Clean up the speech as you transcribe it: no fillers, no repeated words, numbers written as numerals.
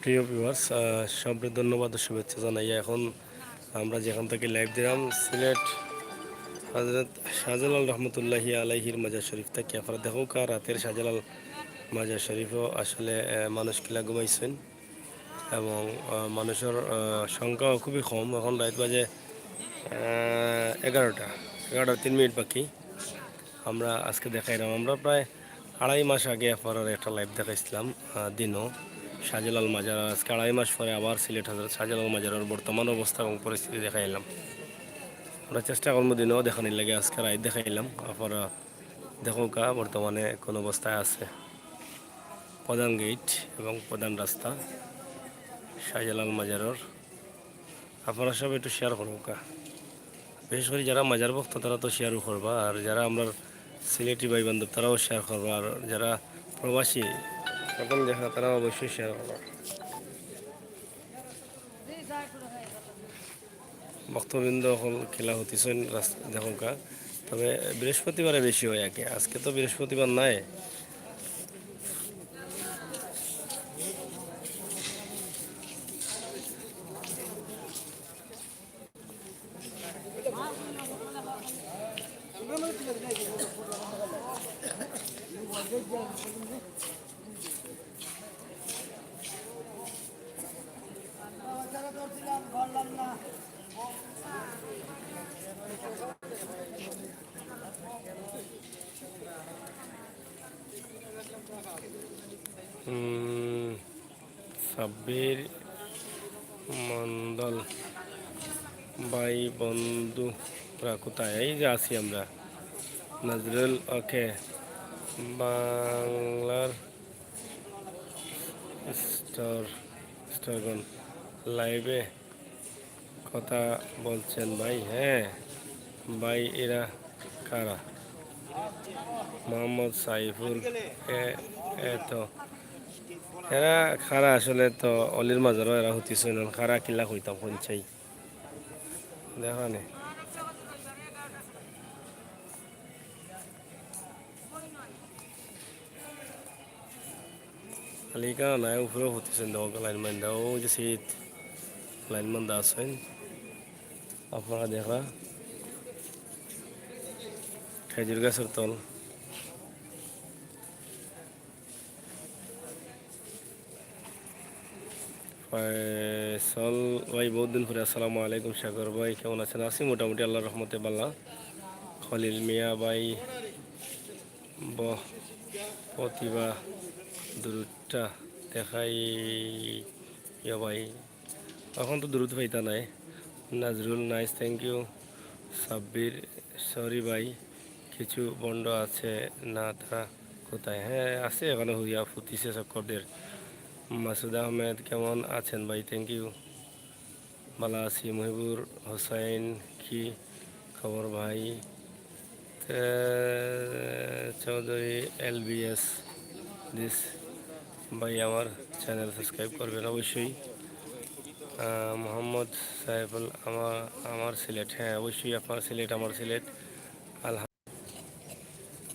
প্রিয় ভিউয়ার্স, সবাই ধন্যবাদ ও শুভেচ্ছা জানাই। এখন আমরা যেখান থেকে লাইভ দিলাম সিলেট হজরত শাহজালাল রহমতুল্লাহি আলাইহির মাজার শরীফ থেকে। আপনারা দেখো রাতের শাহজালাল মাজার শরীফও আসলে মানুষ কিলা ঘুমাইছেন এবং মানুষের সংখ্যাও খুবই কম। এখন রাত বাজে 11টা 3 মিনিট বাকি। আমরা আজকে দেখাইলাম, আমরা প্রায় 2.5 মাস আগে আপনার একটা লাইভ দেখাইছিলাম দিনও শাহজালাল মাজার। আজকে 2.5 মাস পরে আবার সিলেট হজরত শাহজালাল মাজারের বর্তমান অবস্থা এবং পরিস্থিতি দেখাইলাম। আমরা চেষ্টা করবো দিনও দেখানির লাগে, আজকে রাত দেখাইলাম। আপনারা দেখো বর্তমানে কোন অবস্থায় আছে প্রধান গেট এবং প্রধান রাস্তা শাহজালাল মাজারের। আপনারা সব একটু শেয়ার করবো বিশেষ করে যারা মাজার ভক্ত তারা তো শেয়ারও করবা, আর যারা আমরা সিলেটি ভাই বান্ধব তারাও শেয়ার করবা, আর যারা প্রবাসী সকল দেখা তারা অবশ্যই শেয়ার করবা। ভক্তবৃন্দ এখন খেলা হতেছেন রাস্তা দেখো তবে বৃহস্পতিবারে বেশি হয় আগে, আজকে তো বৃহস্পতিবার নাই। সাব্বির মন্ডল ভাই বন্ধুরা কোথায়? এই যে আছি আমরা নজরুল ওকে বাংলার স্টারগন লাইভে কথা বলছেন ভাই। হ্যাঁ ভাই, এরা কারা? মোহাম্মদ সাইফুল তো এরা খারা আসলে তো অলির মাজারও এরা হতিছে খারা কিলা হইতাম পঞ্চাই দেখা নে খালিকা নাই উপরেও হতেছেন লাইনম্যান দা, ও যে শীত লাইনম্যান দা আছেন আপনারা দেখা খেজুর গাছের তল। ফয়সল ভাই বহুত দিন পরে, আসসালামু আলাইকুম। সাগর ভাই কেমন আছেন? আছি মোটামুটি আল্লাহর রহমতে বাল্লা। খলিল মিয়া ভাই প্রতিভা দূরটা দেখাই ভাই, এখন তো দূরত পাইতা নাই। Nazrul nice, thank you. Sabbir sorry ভাই, কিছু বন্ড আছে না, তারা কোথায়? হ্যাঁ আছে, এখানে হইয়া ফুটিছে চক্করদের। মাসুদ আহমেদ কেমন আছেন ভাই? থ্যাংক ইউ, ভালো আছি। মহিবুর হোসাইন কি খবর ভাই? চৌধুরী LBS দিস ভাই, আমার চ্যানেল সাবস্ক্রাইব করবেন অবশ্যই। মোহাম্মদ সাইফুল আমার সিলেট, হ্যাঁ অবশ্যই আপনার সিলেট আমার সিলেট। আলহামদুলিল্লাহ।